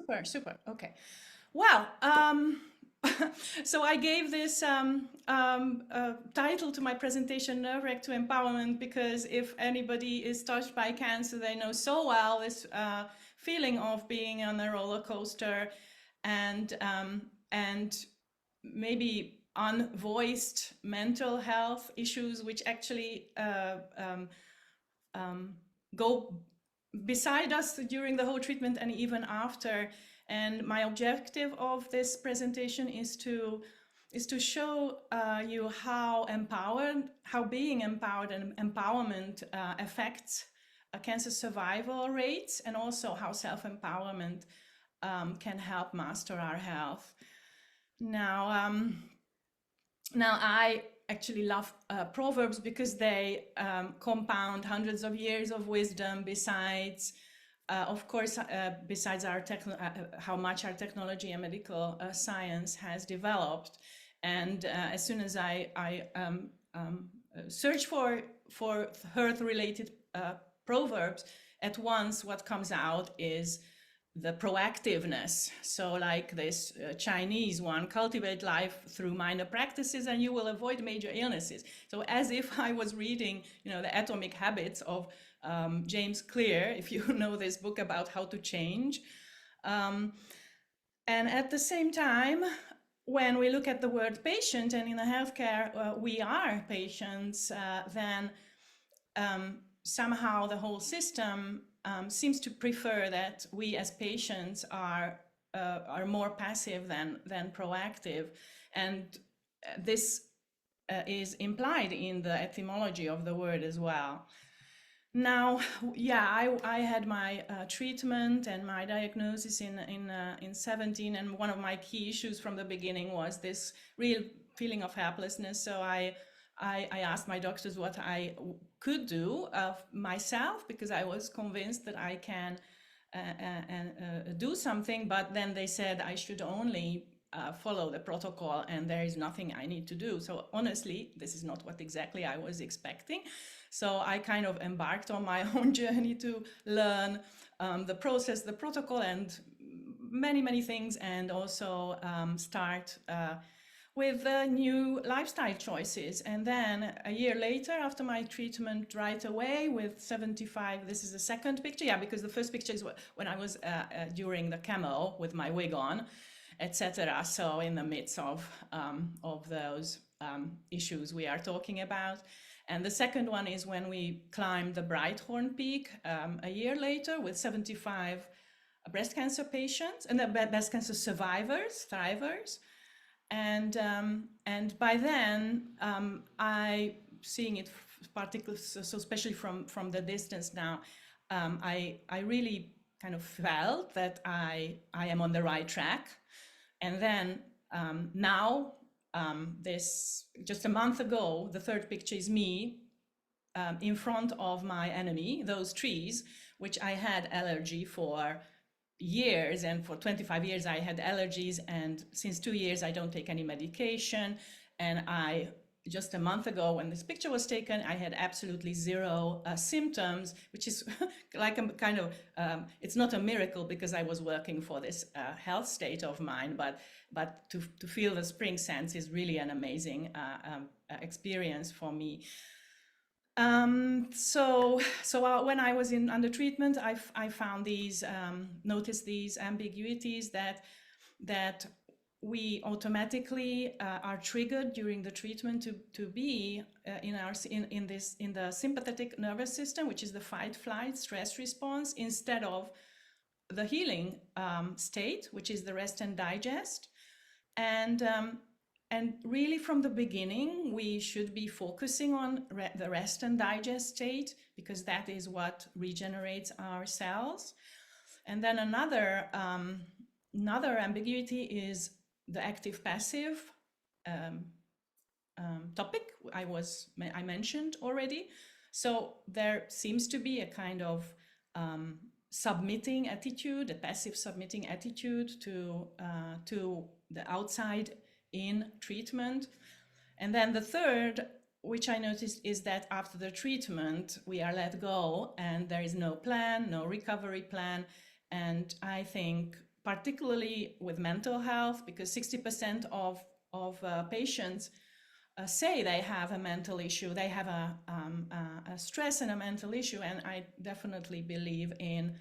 Super, super. Okay. Well, so I gave this title to my presentation, Nerve-wrack to Empowerment, because if anybody is touched by cancer, they know so well this feeling of being on a roller coaster and maybe unvoiced mental health issues, which actually go beside us during the whole treatment and even after. And my objective of this presentation is to show you how being empowered and empowerment affects cancer survival rates, and also how self-empowerment can help master our health. Now I actually love proverbs because they compound hundreds of years of wisdom, besides of course, besides our how much our technology and medical science has developed. And as soon as I search for health-related proverbs, at once what comes out is the proactiveness. So like this Chinese one, cultivate life through minor practices and you will avoid major illnesses. So as if I was reading, the Atomic Habits of James Clear, if you know this book about how to change. And at the same time, when we look at the word patient, and in the healthcare we are patients, then somehow the whole system seems to prefer that we as patients are more passive than proactive. And this is implied in the etymology of the word as well. Now, yeah, I had my treatment and my diagnosis in 17, and one of my key issues from the beginning was this real feeling of helplessness. So I asked my doctors what I could do myself, because I was convinced that I can do something, but then they said I should only follow the protocol and there is nothing I need to do. So honestly, this is not what exactly I was expecting. So I kind of embarked on my own journey to learn the process, the protocol, and many things, and also start with new lifestyle choices. And then a year later, after my treatment, right away with 75, this is the second picture, yeah, because the first picture is when I was during the chemo with my wig on, etc. So in the midst of those issues we are talking about. And the second one is when we climbed the Brighthorn Peak a year later with 75 breast cancer patients and the breast cancer survivors, thrivers. And by then, I seeing it particularly, so especially from the distance now, I really kind of felt that I am on the right track. And then now, this just a month ago, the third picture is me in front of my enemy, those trees, which I had allergy for years, and for 25 years I had allergies, and since 2 years I don't take any medication. And I just a month ago, when this picture was taken, I had absolutely zero symptoms, which is like a kind of it's not a miracle because I was working for this health state of mine, but to feel the spring sense is really an amazing experience for me. So when I was under treatment, I found these, noticed these ambiguities that we automatically are triggered during the treatment to be in the sympathetic nervous system, which is the fight, flight, stress response, instead of the healing state, which is the rest and digest. And really from the beginning, we should be focusing on the rest and digest state, because that is what regenerates our cells. And then another ambiguity is the active-passive topic I mentioned already. So there seems to be a kind of submitting attitude, a passive submitting attitude to the outside in treatment. And then the third, which I noticed, is that after the treatment we are let go and there is no plan, no recovery plan. And I think particularly with mental health, because 60% of patients say they have a mental issue, they have a stress and a mental issue, and I definitely believe in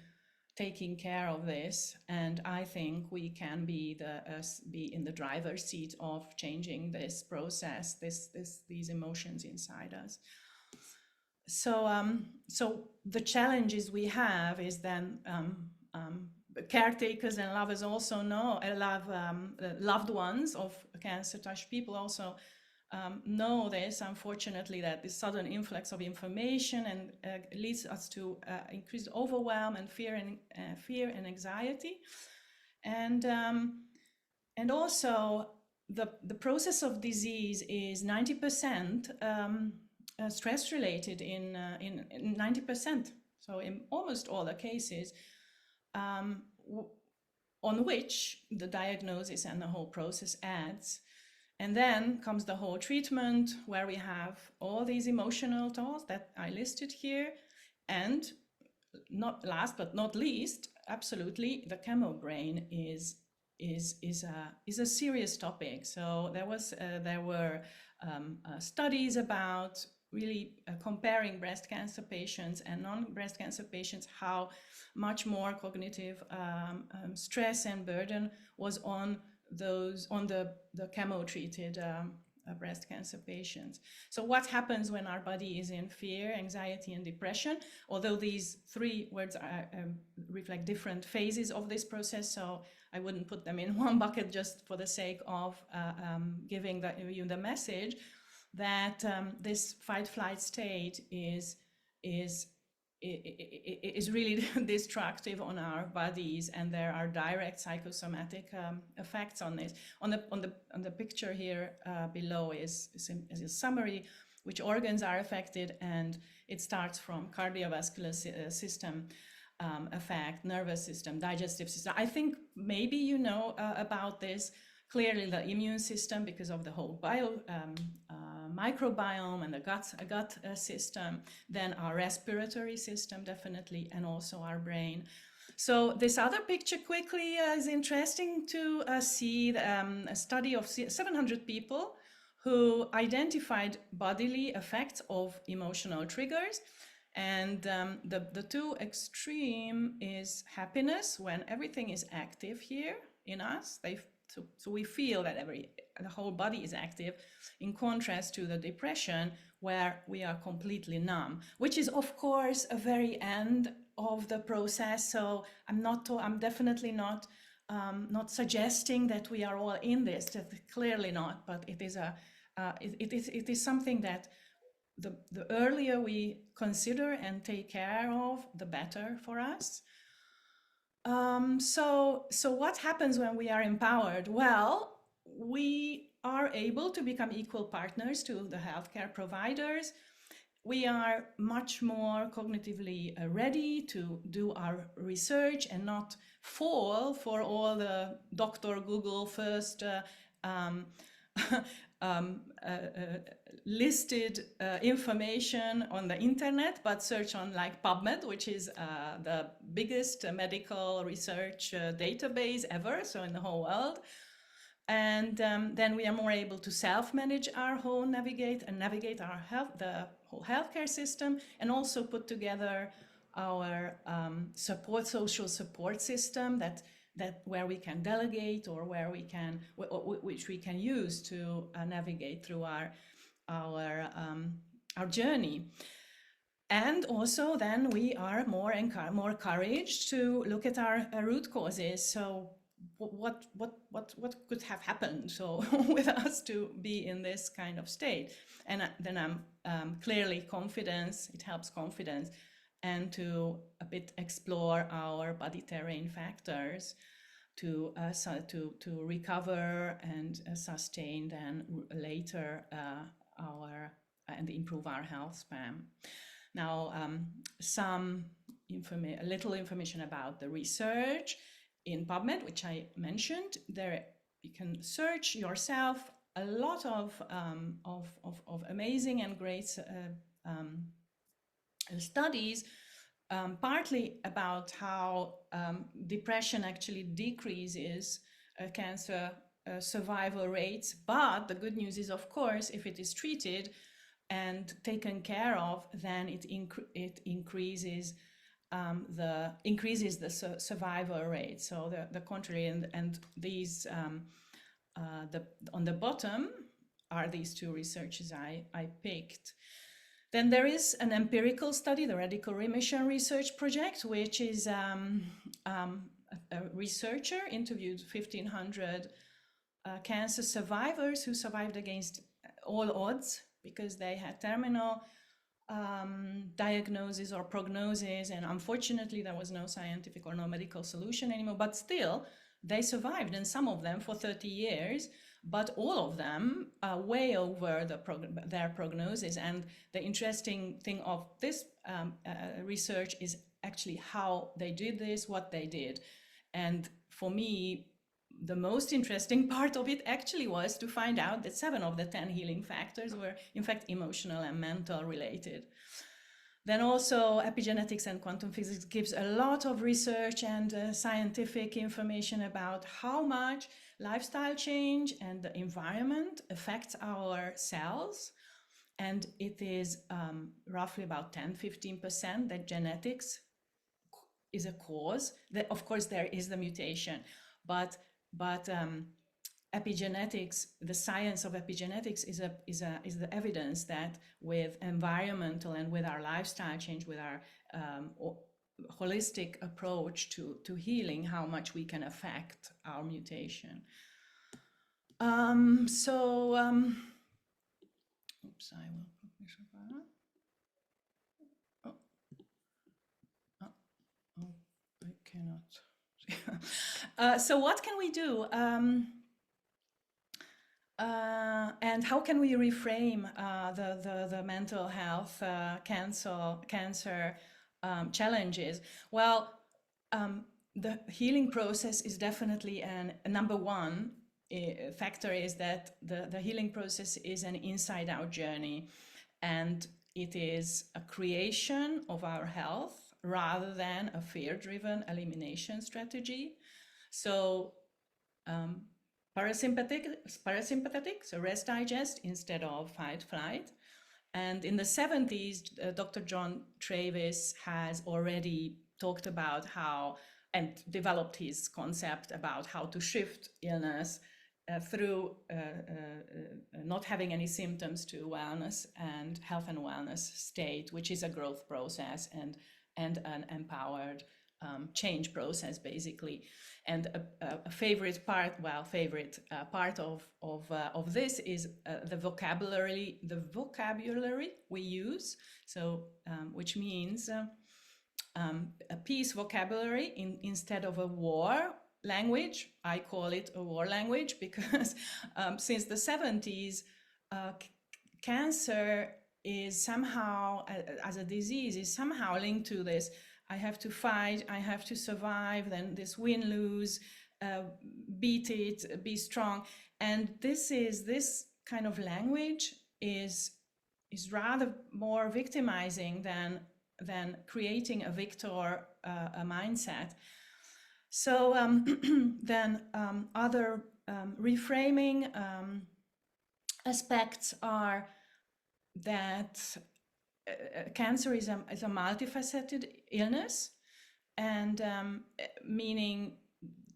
taking care of this, and I think we can be in the driver's seat of changing this process, these emotions inside us. So the challenges we have is then caretakers and lovers also know, loved ones of cancer-touched people also know this, unfortunately, that this sudden influx of information and leads us to increased overwhelm and fear and anxiety, and also the process of disease is 90% stress related in 90%. So in almost all the cases, on which the diagnosis and the whole process adds. And then comes the whole treatment, where we have all these emotional tools that I listed here, and not last but not least, absolutely, the chemo brain is a serious topic. So there were studies about really comparing breast cancer patients and non-breast cancer patients, how much more cognitive stress and burden was on the chemo-treated breast cancer patients. So what happens when our body is in fear, anxiety, and depression? Although these three words reflect different phases of this process, so I wouldn't put them in one bucket just for the sake of giving you the message that this fight-flight state is really destructive on our bodies, and there are direct psychosomatic effects on this. On the picture here below is a summary which organs are affected, and it starts from cardiovascular system effect, nervous system, digestive system. I think maybe you know about this. Clearly the immune system, because of the whole microbiome and the gut system, then our respiratory system definitely, and also our brain. So this other picture quickly is interesting to see a study of 700 people who identified bodily effects of emotional triggers. And the two extreme is happiness, when everything is active here in us. So we feel that the whole body is active, in contrast to the depression, where we are completely numb, which is of course a very end of the process. So I'm definitely not suggesting that we are all in this, clearly not, but it is something that the earlier we consider and take care of, the better for us. So what happens when we are empowered? Well, we are able to become equal partners to the healthcare providers. We are much more cognitively ready to do our research and not fall for all the Dr. Google first listed information on the internet, but search on like PubMed, which is the biggest medical research database ever, so in the whole world. And then we are more able to self-manage our whole navigate our the whole healthcare system, and also put together our social support system that where we can delegate, or where we can which we can use to navigate through our journey. And also then we are more encouraged to look at our root causes. So what could have happened so with us to be in this kind of state? And then I'm clearly confidence, it helps confidence, and to a bit explore our body terrain factors to recover and sustain then later and improve our health span. Now, a little information about the research in PubMed, which I mentioned. There you can search yourself a lot of amazing and great studies partly about how depression actually decreases cancer survival rates. But the good news is, of course, if it is treated and taken care of, then it increases the survival rate. So the contrary, and these on the bottom are these two researches I picked. Then there is an empirical study, the Radical Remission Research Project, which is a researcher interviewed 1,500 cancer survivors who survived against all odds because they had terminal diagnosis or prognosis, and unfortunately there was no scientific or no medical solution anymore, but still they survived, and some of them for 30 years, but all of them way over their prognosis. And the interesting thing of this research is actually how they did this, what they did. And for me, the most interesting part of it actually was to find out that 7 of the 10 healing factors were in fact emotional and mental related. Then also epigenetics and quantum physics gives a lot of research and scientific information about how much lifestyle change and the environment affects our cells. And it is roughly about 10-15% that genetics is a cause. That, of course, there is the mutation, but epigenetics, the science of epigenetics is the evidence that with environmental and with our lifestyle change, with our holistic approach to healing, how much we can affect our mutation. Oops, I will publish about. I cannot. So what can we do? And how can we reframe the mental health cancer challenges? Well, the healing process is definitely a number one factor is that the healing process is an inside-out journey, and it is a creation of our health rather than a fear-driven elimination strategy. So parasympathetic, so rest digest instead of fight flight. And in the 70s, Dr. John Travis has already talked about how and developed his concept about how to shift illness through not having any symptoms to wellness and health and wellness state, which is a growth process and an empowered change process, basically. And a favorite part, part of this is the vocabulary we use. So which means a peace vocabulary instead of a war language. I call it a war language because since the 70s, cancer is somehow, as a disease, is somehow linked to this. I have to fight, I have to survive, then this win-lose, beat it, be strong. And this kind of language is rather more victimizing than creating a victor a mindset. So then other reframing aspects are that cancer is a multifaceted illness, and meaning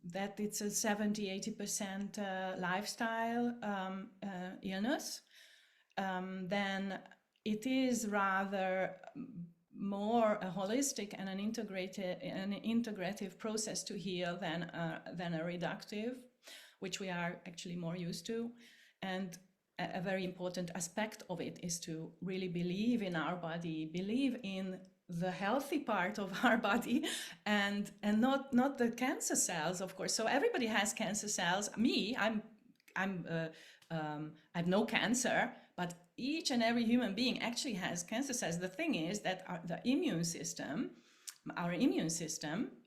that it's a 70-80% lifestyle illness. Then it is rather more a holistic and an integrative process to heal than a reductive, which we are actually more used to. And a very important aspect of it is to really believe in our body, believe in the healthy part of our body, and not the cancer cells, of course. So everybody has cancer cells. Me, I have no cancer, but each and every human being actually has cancer cells. The thing is that our immune system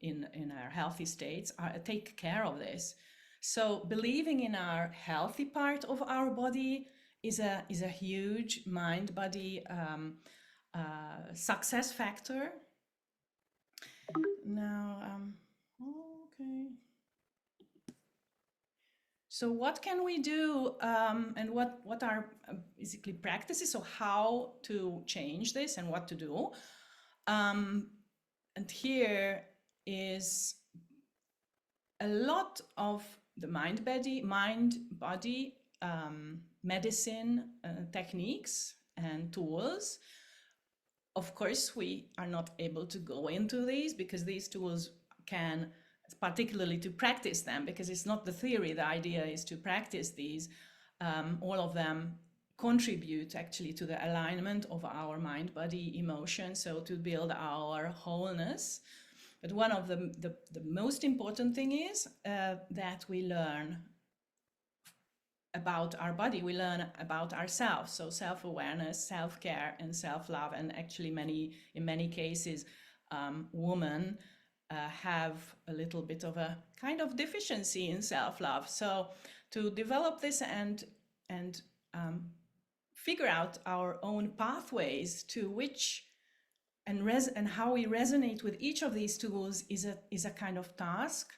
in our healthy states take care of this. So believing in our healthy part of our body is a huge mind-body success factor. Now, okay. So what can we do, and what are basically practices? So how to change this and what to do? And here is a lot of the mind-body medicine techniques and tools. Of course, we are not able to go into these because these tools can, particularly to practice them, because it's not the theory, the idea is to practice these. All of them contribute actually to the alignment of our mind, body, emotion, so to build our wholeness. But one of the most important thing is that we learn about our body, we learn about ourselves. So self-awareness, self-care, and self-love. And actually in many cases, women have a little bit of a kind of deficiency in self-love. So to develop this and figure out our own pathways to which and how we resonate with each of these tools is a kind of task,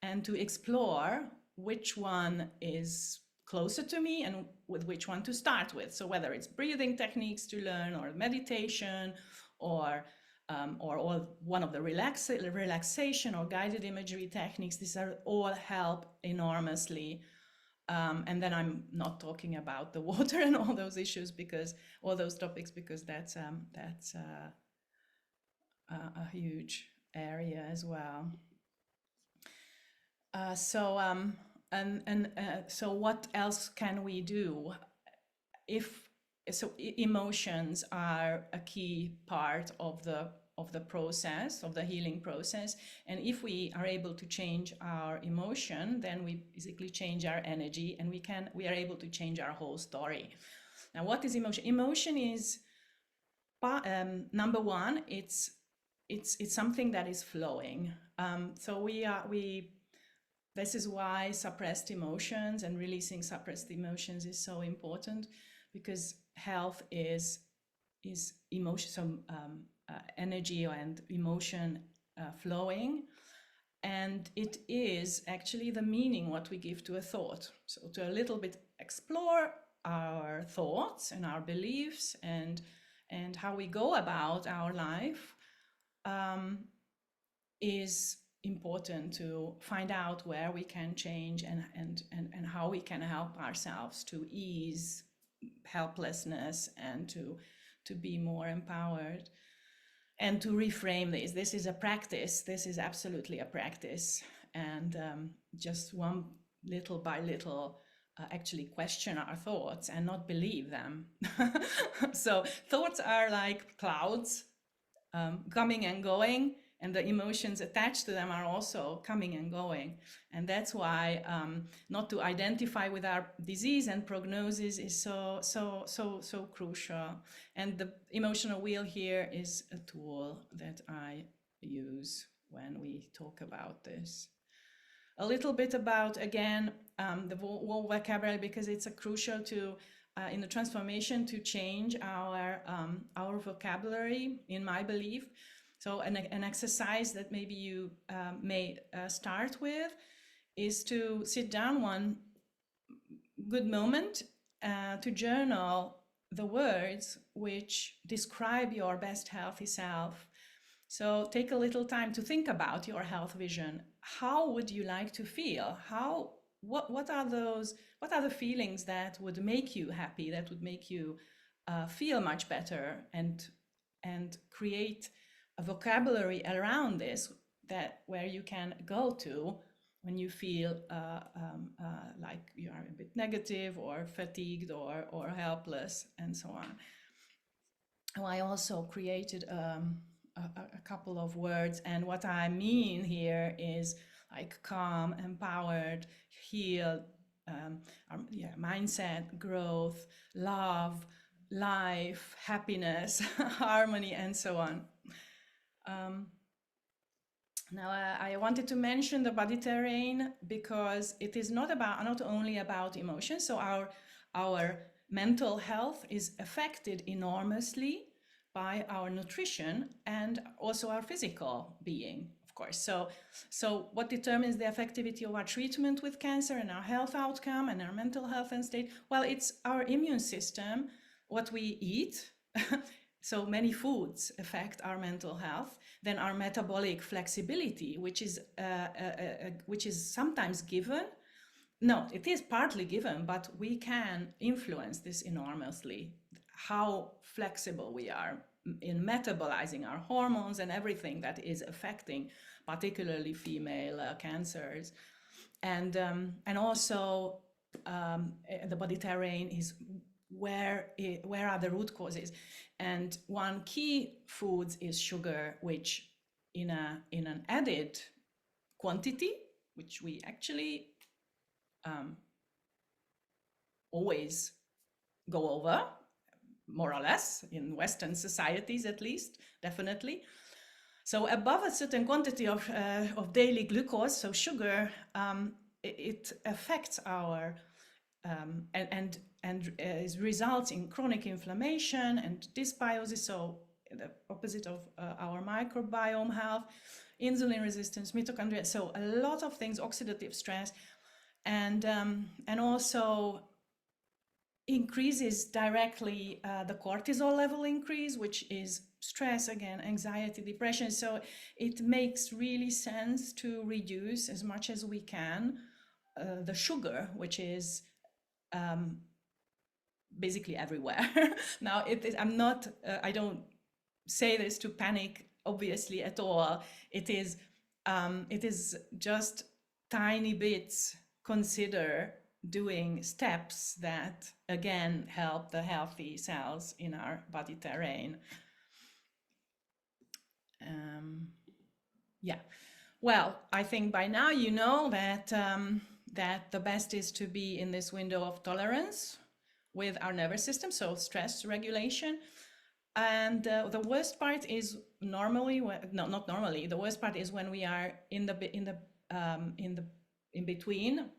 and to explore which one is closer to me and with which one to start with. So whether it's breathing techniques to learn, or meditation, or one of the relaxation or guided imagery techniques, these are all help enormously. And then I'm not talking about the water and all those issues, because all those topics, because that's a huge area as well. So what else can we do? Emotions are a key part of the process, of the healing process. And if we are able to change our emotion, then we basically change our energy, and we are able to change our whole story. Now, what is emotion? Emotion is number one, it's something that is flowing. So this is why suppressed emotions and releasing suppressed emotions is so important, because health is emotion, some energy and emotion flowing, and it is actually the meaning what we give to a thought. So to a little bit explore our thoughts and our beliefs and how we go about our life is important to find out where we can change and how we can help ourselves to ease helplessness and to be more empowered and to reframe this. This is a practice. This is absolutely a practice. And just one little by little, actually question our thoughts and not believe them. So thoughts are like clouds coming and going, and the emotions attached to them are also coming and going. And that's why not to identify with our disease and prognosis is so crucial. And the emotional wheel here is a tool that I use when we talk about this. A little bit about, again, the whole vocabulary, because it's a crucial to in the transformation to change our vocabulary, in my belief. So an exercise that maybe you may start with is to sit down one good moment to journal the words which describe your best healthy self. So take a little time to think about your health vision. How would you like to feel? What are the feelings that would make you happy, that would make you feel much better, and create a vocabulary around this where you can go to when you feel like you are a bit negative or fatigued or helpless and so on. And I also created a couple of words, and what I mean here is like calm, empowered, healed, mindset, growth, love, life, happiness, harmony, and so on. Now, I wanted to mention the body terrain because it is not only about emotions. So our mental health is affected enormously by our nutrition and also our physical being. Of of course. So what determines the effectivity of our treatment with cancer and our health outcome and our mental health and state? Well, it's our immune system, what we eat. So many foods affect our mental health. Then our metabolic flexibility, which is sometimes given. No, it is partly given, but we can influence this enormously, how flexible we are in metabolizing our hormones and everything that is affecting particularly female cancers. And also the body terrain is where are the root causes. And one key food is sugar, which in an added quantity, which we actually always go over, more or less, in Western societies at least, definitely. So above a certain quantity of daily glucose, so sugar, it affects our and results in chronic inflammation and dysbiosis, so the opposite of our microbiome health, insulin resistance, mitochondria, so a lot of things, oxidative stress, and also increases directly the cortisol level increase, which is stress, again, anxiety, depression. So it makes really sense to reduce as much as we can the sugar, which is basically everywhere. Now, I don't say this to panic, obviously, at all. It is just tiny bits. Consider doing steps that, again, help the healthy cells in our body terrain. Yeah, well, I think by now you know that that the best is to be in this window of tolerance with our nervous system, so stress regulation. And the worst part is normally, not normally, the worst part is when we are in between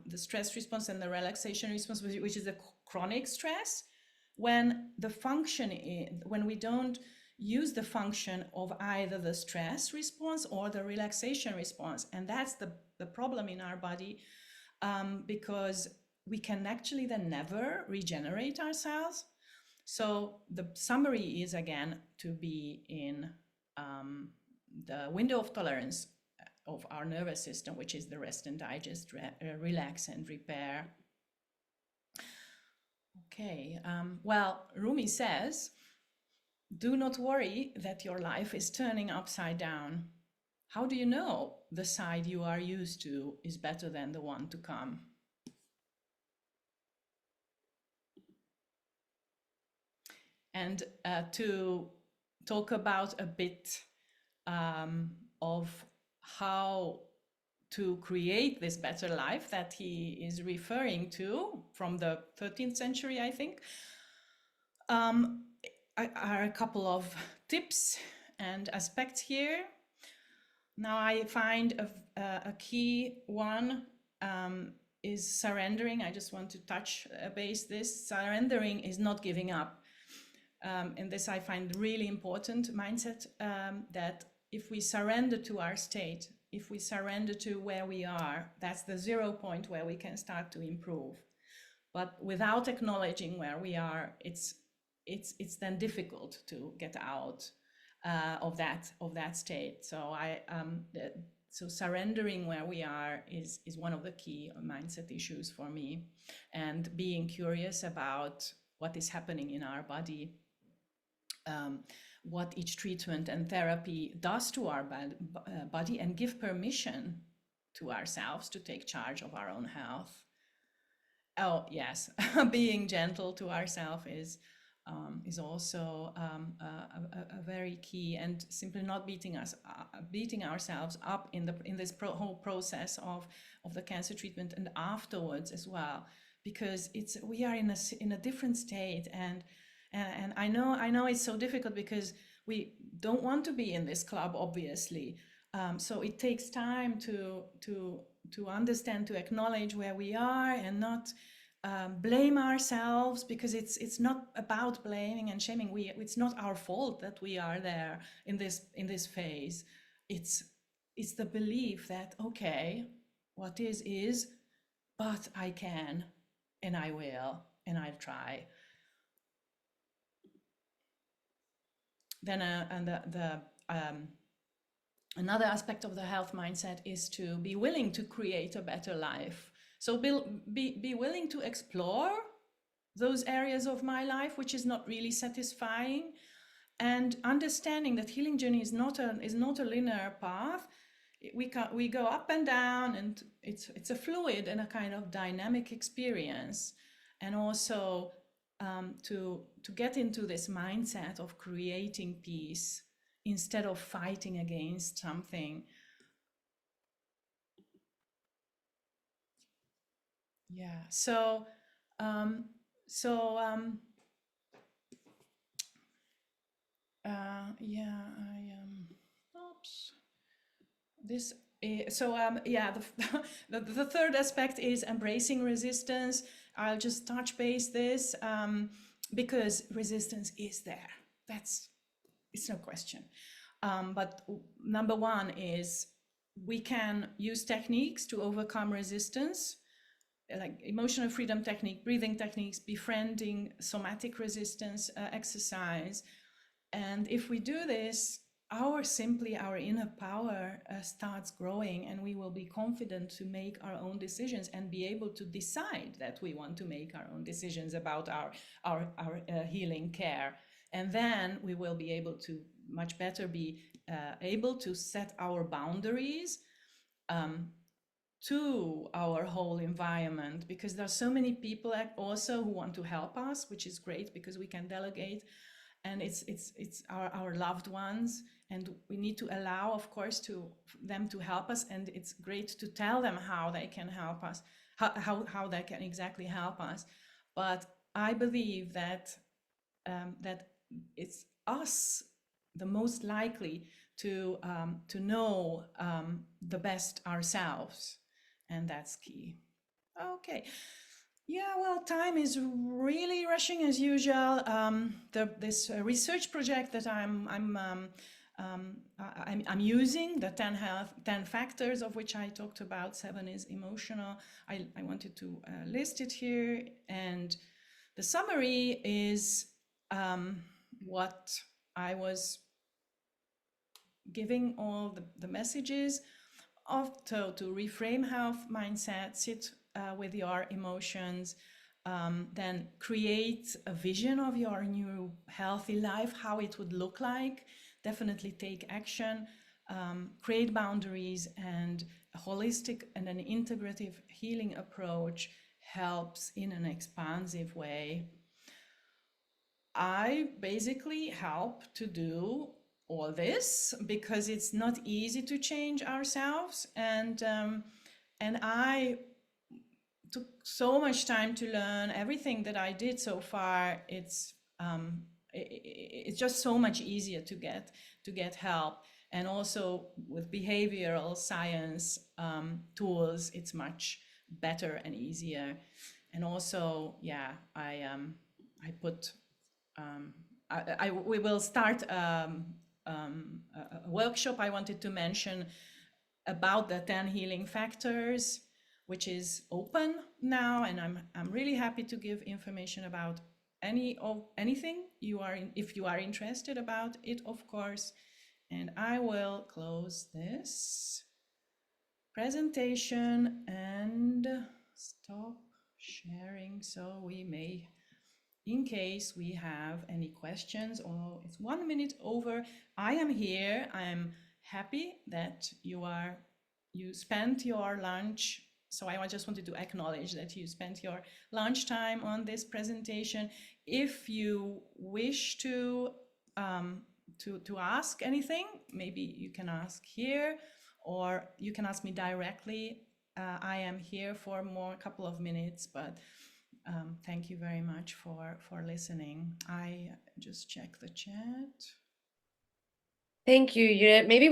the stress response and the relaxation response, which is the chronic stress, when we don't use the function of either the stress response or the relaxation response. And that's the problem in our body, because we can actually then never regenerate ourselves. So the summary is, again, to be in the window of tolerance of our nervous system, which is the rest and digest, relax and repair. Okay, well, Rumi says, do not worry that your life is turning upside down. How do you know the side you are used to is better than the one to come? And to talk about a bit of how to create this better life that he is referring to from the 13th century, I think, are a couple of tips and aspects here. Now, I find a key one is surrendering. I just want to touch base this. Surrendering is not giving up. And this I find really important mindset, that if we surrender to our state, if we surrender to where we are, that's the 0 point where we can start to improve. But without acknowledging where we are, it's then difficult to get out of that state. So so surrendering where we are is one of the key mindset issues for me, and being curious about what is happening in our body, what each treatment and therapy does to our body, and give permission to ourselves to take charge of our own health. Oh yes, being gentle to ourselves is also a very key, and simply not beating ourselves up in this whole process of the cancer treatment and afterwards as well, because we are in a different state, and I know it's so difficult because we don't want to be in this club, obviously. So it takes time to understand, to acknowledge where we are, and not blame ourselves, because it's not about blaming and shaming. It's not our fault that we are there in this phase. It's it's the belief that, okay, what is, but I can, and I will, and I'll try. Then another aspect of the health mindset is to be willing to create a better life. So be willing to explore those areas of my life which is not really satisfying, and understanding that healing journey is not a linear path. We go up and down, and it's a fluid and a kind of dynamic experience. And also to get into this mindset of creating peace instead of fighting against something. Yeah. Yeah, oops. This yeah, the third aspect is embracing resistance. I'll just touch base this because resistance is there. It's no question. But number one is we can use techniques to overcome resistance, like emotional freedom technique, breathing techniques, befriending somatic resistance exercise. And if we do this, our inner power starts growing, and we will be confident to make our own decisions and be able to decide that we want to make our own decisions about our healing care. And then we will be able to much better be able to set our boundaries to our whole environment, because there are so many people also who want to help us, which is great because we can delegate, and it's our loved ones, and we need to allow, of course, to them to help us, and it's great to tell them how they can help us, how they can exactly help us. But I believe that that it's us the most likely to know the best ourselves, and that's key. Okay. Yeah, well, time is really rushing as usual. This research project that I'm using, the 10 factors of which I talked about, 7 is emotional. I wanted to list it here, and the summary is what I was giving all the messages of to reframe health mindset, sit with your emotions, then create a vision of your new healthy life, how it would look like, definitely take action, create boundaries, and a holistic and an integrative healing approach helps in an expansive way. I basically help to do all this because it's not easy to change ourselves, and I took so much time to learn everything that I did so far. It's just so much easier to get help, and also with behavioral science tools, it's much better and easier. And also, yeah, I put we will start a workshop I wanted to mention about the 10 healing factors, which is open now, and I'm really happy to give information about anything if you are interested about it, of course. And I will close this presentation and stop sharing so we may, in case we have any questions. Or it's 1 minute over. I am here. I'm happy that you spent your lunch. So I just wanted to acknowledge that you spent your lunchtime on this presentation. If you wish to ask anything, maybe you can ask here, or you can ask me directly. I am here for a couple of minutes, but thank you very much for listening. I just check the chat. Thank you, Judit. Maybe